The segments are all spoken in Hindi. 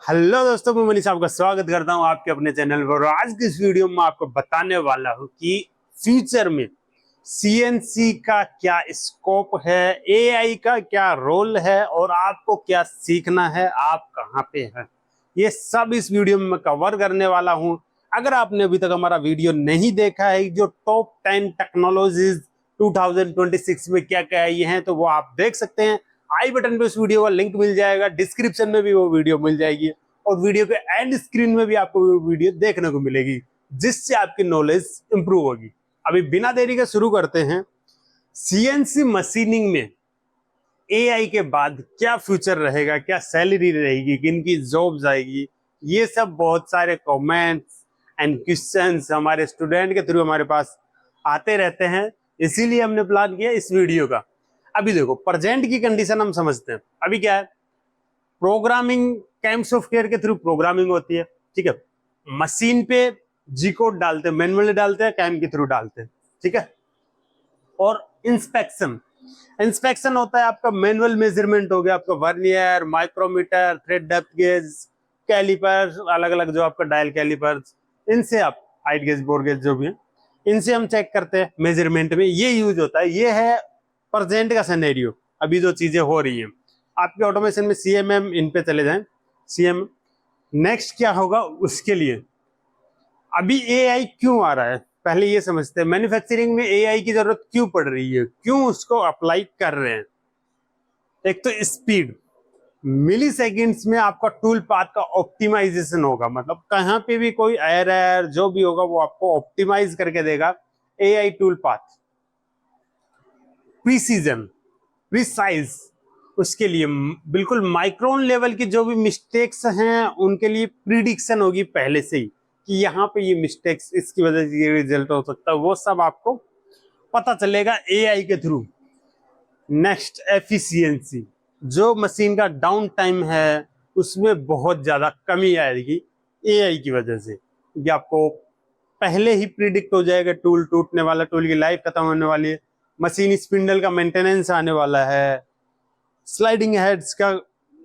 हेलो दोस्तों, मैं मनीष आपका स्वागत करता हूं आपके अपने चैनल पर। आज की इस वीडियो में आपको बताने वाला हूं कि फ्यूचर में सीएनसी का क्या स्कोप है, एआई का क्या रोल है और आपको क्या सीखना है, आप कहां पे हैं, ये सब इस वीडियो में मैं कवर करने वाला हूं। अगर आपने अभी तक हमारा वीडियो नहीं देखा है जो टॉप 10 टेक्नोलॉजीज 2026 में क्या क्या आई हैं, तो वो आप देख सकते हैं। आई बटन पे उस वीडियो का लिंक मिल जाएगा, डिस्क्रिप्शन में भी वो वीडियो मिल जाएगी और वीडियो के एंड स्क्रीन में भी आपको वो वीडियो देखने को मिलेगी, जिससे आपकी नॉलेज इंप्रूव होगी। अभी बिना देरी के शुरू करते हैं। सीएनसी मशीनिंग में एआई के बाद क्या फ्यूचर रहेगा, क्या सैलरी रहेगी, किन की जॉब्स आएगी, ये सब बहुत सारे कमेंट्स एंड क्वेश्चंस हमारे स्टूडेंट के थ्रू हमारे पास आते रहते हैं, इसीलिए हमने प्लान किया इस वीडियो का। अभी देखो, प्रेजेंट की कंडीशन हम समझते हैं। अभी क्या है, प्रोग्रामिंग कैम सॉफ्टवेयर के थ्रू प्रोग्रामिंग होती है, ठीक है। मशीन पे जी कोड डालते हैं, मैनुअली डालते हैं, कैम के थ्रू डालते हैं, ठीक है। और इंस्पेक्शन इंस्पेक्शन होता है आपका मैनुअल मेजरमेंट हो गया, आपका vernier, micrometer, thread depth gauge, callipers, अलग अलग जो आपका डायल कैलिपर्स, इनसे आप हाइट गेज, बोर गेज जो भी है, इनसे हम चेक करते हैं मेजरमेंट में, ये यूज होता है। ये है प्रेजेंट का सिनेरियो, अभी जो चीजें हो रही हैं आपके ऑटोमेशन में। सीएमएम इन पे चले जाएं, सीएम नेक्स्ट क्या होगा उसके लिए। अभी एआई क्यों आ रहा है, पहले ये समझते हैं। मैन्युफैक्चरिंग में एआई की जरूरत क्यों पड़ रही है, क्यों उसको अप्लाई कर रहे हैं। एक तो स्पीड, मिली सेकेंड्स में आपका टूल पाथ का ऑप्टिमाइजेशन होगा, मतलब कहां पे भी कोई एरर जो भी होगा वो आपको ऑप्टिमाइज करके देगा AI tool path. Precision, precise, उसके लिए बिल्कुल माइक्रोन लेवल की जो भी मिस्टेक्स हैं उनके लिए प्रिडिक्शन होगी पहले से ही कि यहाँ पे ये मिस्टेक्स इसकी वजह से ये रिजल्ट हो सकता है, वो सब आपको पता चलेगा एआई के थ्रू। नेक्स्ट, एफिशिएंसी, जो मशीन का डाउन टाइम है उसमें बहुत ज्यादा कमी आएगी एआई की वजह से। ये आपको पहले ही प्रिडिक्ट हो जाएगा, टूल टूटने वाला, टूल की लाइफ खत्म होने वाली है, मशीन स्पिंडल का मेंटेनेंस आने वाला है, स्लाइडिंग हेड्स का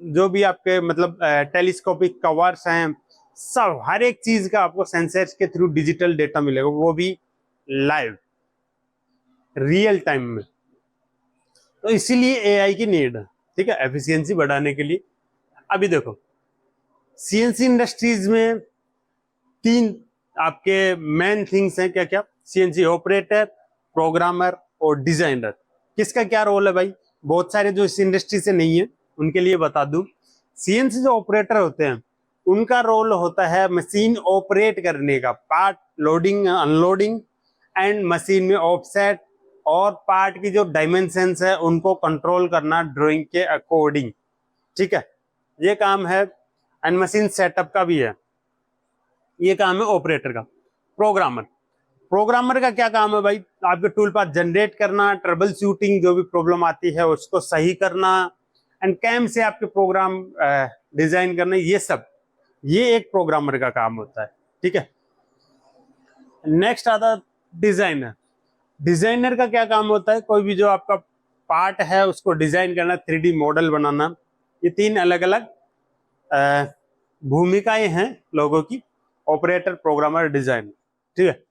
जो भी आपके मतलब टेलीस्कोपिक कवर्स हैं, सब हर एक चीज का आपको सेंसर्स के थ्रू डिजिटल डेटा मिलेगा, वो भी लाइव रियल टाइम में। तो इसीलिए एआई की नीड है, ठीक है, एफिशिएंसी बढ़ाने के लिए। अभी देखो, सीएनसी इंडस्ट्रीज में तीन आपके मेन थिंग्स हैं। क्या क्या? सीएनसी ऑपरेटर, प्रोग्रामर और डिजाइनर। किसका क्या रोल है भाई? बहुत सारे जो इस इंडस्ट्री से नहीं है उनके लिए बता दूं, सीएनसी जो ऑपरेटर होते हैं उनका रोल होता है मशीन ऑपरेट करने का, part loading, unloading and machine में ऑफसेट और पार्ट की जो डायमेंशंस है उनको कंट्रोल करना ड्राइंग के अकॉर्डिंग, ठीक है, ये काम है। एंड मशीन सेटअप का भी है, ये काम है ऑपरेटर का। प्रोग्रामर, प्रोग्रामर का क्या काम है भाई? आपके टूल पाथ जनरेट करना, ट्रबल शूटिंग, जो भी प्रॉब्लम आती है उसको सही करना, एंड कैम से आपके प्रोग्राम डिजाइन करना, ये सब ये एक प्रोग्रामर का काम होता है, ठीक है। नेक्स्ट आता डिजाइनर। डिजाइनर का क्या काम होता है? कोई भी जो आपका पार्ट है उसको डिजाइन करना, 3D मॉडल बनाना। ये तीन अलग अलग भूमिकाएं हैं लोगों की, ऑपरेटर, प्रोग्रामर, डिजाइनर, ठीक है।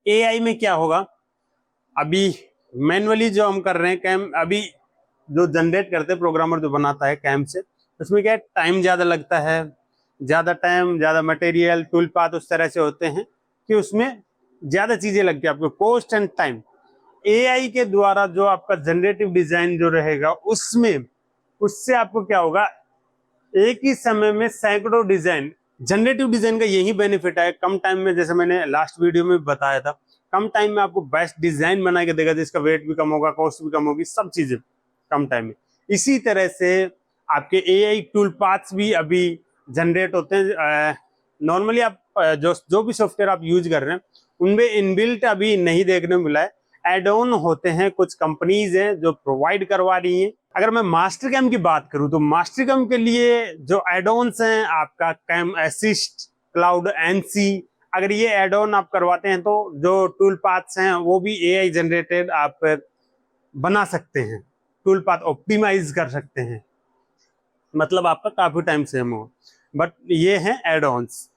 एआई में क्या होगा, अभी मैनुअली जो हम कर रहे हैं कैम, अभी जो जनरेट करते हैं प्रोग्रामर जो बनाता है कैम से, उसमें क्या है, टाइम ज्यादा लगता है, ज्यादा टाइम, ज्यादा मटेरियल, टूल पाथ उस तरह से होते हैं कि उसमें ज्यादा चीजें लगती है, आपको कॉस्ट एंड टाइम। एआई के द्वारा जो आपका जनरेटिव डिजाइन जो रहेगा उसमें, उससे आपको क्या होगा, एक ही समय में सैकड़ों डिजाइन। जनरेटिव डिजाइन का यही बेनिफिट है, कम टाइम में, जैसे मैंने लास्ट वीडियो में बताया था, कम टाइम में आपको बेस्ट डिजाइन बना के देगा, जिसका वेट भी कम होगा, कॉस्ट भी कम होगी, सब चीजें कम टाइम में। इसी तरह से आपके एआई टूल पाथ्स भी अभी जनरेट होते हैं। नॉर्मली आप जो भी सॉफ्टवेयर आप यूज कर रहे हैं उनमें इनबिल्ट अभी नहीं देखने को मिला है, एड ऑन होते हैं, कुछ कंपनीज हैं जो प्रोवाइड करवा रही हैं। अगर मैं मास्टर कैम की बात करूं तो मास्टर कैम के लिए जो एड ऑन्स हैं, आपका कैम असिस्ट, क्लाउड एनसी, अगर ये एड ऑन आप करवाते हैं तो जो टूल पाथ्स हैं वो भी एआई जनरेटेड आप बना सकते हैं, टूल पाथ ऑप्टिमाइज कर सकते हैं। मतलब आपका काफी टाइम सेम हो। बट ये है एड ऑन्स।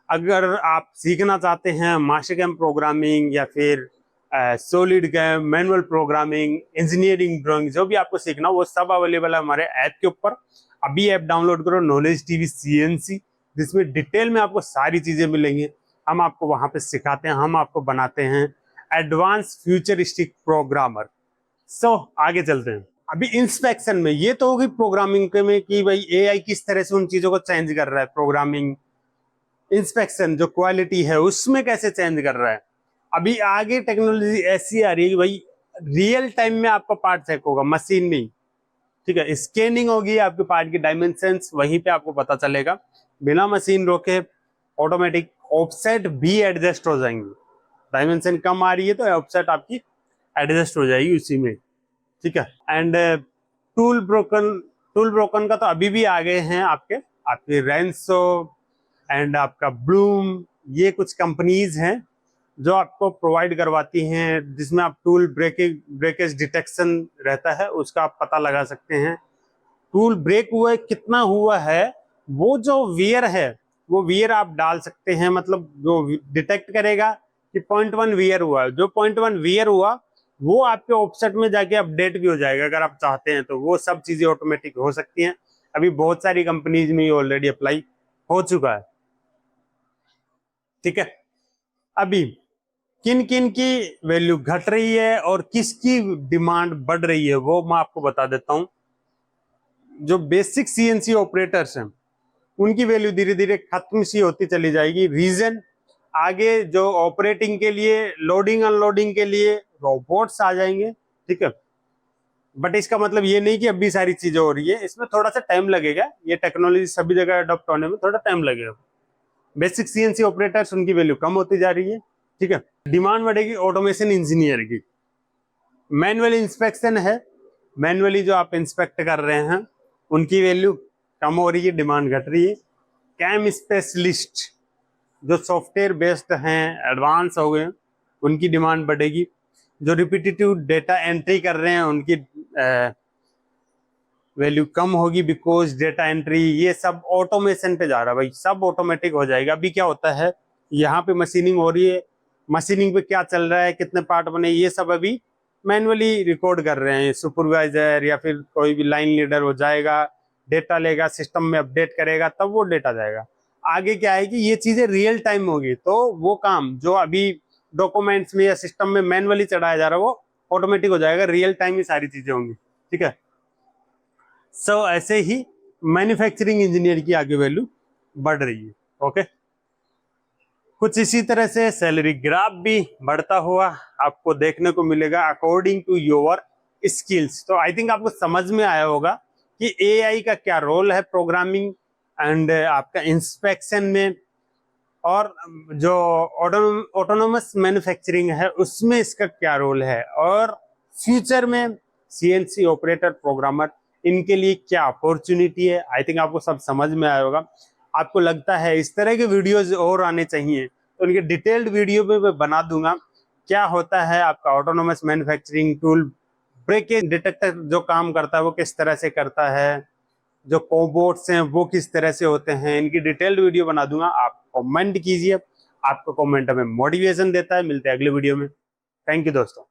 अगर आप सीखना चाहते हैं मास्टर कैम प्रोग्रामिंग या फिर solid CAM, manual programming, engineering drawing, जो भी आपको सीखना वो सब अवेलेबल है हमारे ऐप के ऊपर। अभी ऐप डाउनलोड करो नॉलेज टीवी CNC, जिसमें डिटेल में आपको सारी चीजें मिलेंगी। हम आपको वहां पे सिखाते हैं, हम आपको बनाते हैं एडवांस फ्यूचरिस्टिक प्रोग्रामर। सो आगे चलते हैं। अभी इंस्पेक्शन में ये तो होगी प्रोग्रामिंग के में कि भाई AI किस तरह से उन चीजों को चेंज कर रहा है। प्रोग्रामिंग इंस्पेक्शन जो क्वालिटी है उसमें कैसे चेंज कर रहा है। अभी आगे टेक्नोलॉजी ऐसी आ रही है कि भाई रियल टाइम में आपका पार्ट चेक होगा मशीन में ही, ठीक है। स्कैनिंग होगी आपके पार्ट की डायमेंशंस, वहीं पे आपको पता चलेगा बिना मशीन रोके। ऑटोमेटिक ऑफसेट भी एडजस्ट हो जाएंगे। डायमेंशन कम आ रही है तो ऑफसेट आपकी एडजस्ट हो जाएगी उसी में, ठीक है। एंड टूल ब्रोकन का तो अभी भी आ गए हैं आपके रेंसो एंड आपका ब्लूम, ये कुछ कंपनीज हैं जो आपको प्रोवाइड करवाती हैं, जिसमें आप टूल ब्रेकेज डिटेक्शन रहता है, उसका आप पता लगा सकते हैं। टूल ब्रेक हुआ है कितना हुआ है, वो जो वियर है वो वियर आप डाल सकते हैं। मतलब जो डिटेक्ट करेगा कि 0.1 वियर हुआ है, जो 0.1 वियर हुआ वो आपके ऑफसेट में जाके अपडेट भी हो जाएगा अगर आप चाहते हैं तो। वो सब चीजें ऑटोमेटिक हो सकती हैं। अभी बहुत सारी कंपनीज में ऑलरेडी अप्लाई हो चुका है, ठीक है। अभी किन किन की वैल्यू घट रही है और किसकी डिमांड बढ़ रही है वो मैं आपको बता देता हूं। जो बेसिक CNC ऑपरेटर्स हैं उनकी वैल्यू धीरे धीरे खत्म सी होती चली जाएगी। रीजन, आगे जो ऑपरेटिंग के लिए, लोडिंग अनलोडिंग के लिए रोबोट्स आ जाएंगे, ठीक है। बट इसका मतलब ये नहीं कि अभी सारी चीजें हो रही है, इसमें थोड़ा सा टाइम लगेगा। ये टेक्नोलॉजी सभी जगह अडॉप्ट होने में थोड़ा टाइम लगेगा। बेसिक CNC ऑपरेटर्स उनकी वैल्यू कम होती जा रही है, ठीक है। डिमांड बढ़ेगी ऑटोमेशन इंजीनियर की। मैनुअल इंस्पेक्शन है, मैनुअली जो आप इंस्पेक्ट कर रहे हैं उनकी वैल्यू कम हो रही है, डिमांड घट रही है। कैम स्पेशलिस्ट जो सॉफ्टवेयर बेस्ड हैं, एडवांस हो गए, उनकी डिमांड बढ़ेगी। जो रिपीटेटिव डेटा एंट्री कर रहे हैं उनकी वैल्यू कम होगी, बिकॉज डेटा एंट्री ये सब ऑटोमेशन पे जा रहा है भाई, सब ऑटोमेटिक हो जाएगा। अभी क्या होता है, यहाँ पे मशीनिंग हो रही है, मशीनिंग पे क्या चल रहा है, कितने पार्ट बने, ये सब अभी मैनुअली रिकॉर्ड कर रहे हैं। सुपरवाइजर या फिर कोई भी लाइन लीडर हो जाएगा, डेटा लेगा, सिस्टम में अपडेट करेगा, तब वो डेटा जाएगा। आगे क्या है कि ये चीजें रियल टाइम होगी, तो वो काम जो अभी डॉक्यूमेंट्स में या सिस्टम में मैनुअली चढ़ाया जा रहा है वो ऑटोमेटिक हो जाएगा, रियल टाइम ही सारी चीजें होंगी, ठीक है। सो ऐसे ही मैन्युफैक्चरिंग इंजीनियर की आगे वैल्यू बढ़ रही है, ओके। कुछ इसी तरह से सैलरी ग्राफ भी बढ़ता हुआ आपको देखने को मिलेगा अकॉर्डिंग टू योर स्किल्स। तो आई थिंक आपको समझ में आया होगा कि AI का क्या रोल है प्रोग्रामिंग एंड आपका इंस्पेक्शन में, और जो ऑटोनोमस मैन्युफैक्चरिंग है उसमें इसका क्या रोल है, और फ्यूचर में CNC ऑपरेटर प्रोग्रामर इनके लिए क्या अपॉर्चुनिटी है। आई थिंक आपको सब समझ में आया होगा। आपको लगता है इस तरह के वीडियोज और आने चाहिए तो उनके डिटेल्ड वीडियो में मैं बना दूंगा। क्या होता है आपका autonomous manufacturing, tool breakage detector जो काम करता है वो किस तरह से करता है, जो कोबोट्स हैं वो किस तरह से होते हैं, इनकी डिटेल्ड वीडियो बना दूंगा। आप कमेंट कीजिए, आपका कमेंट हमें मोटिवेशन देता है। मिलते हैं अगले वीडियो में। थैंक यू दोस्तों।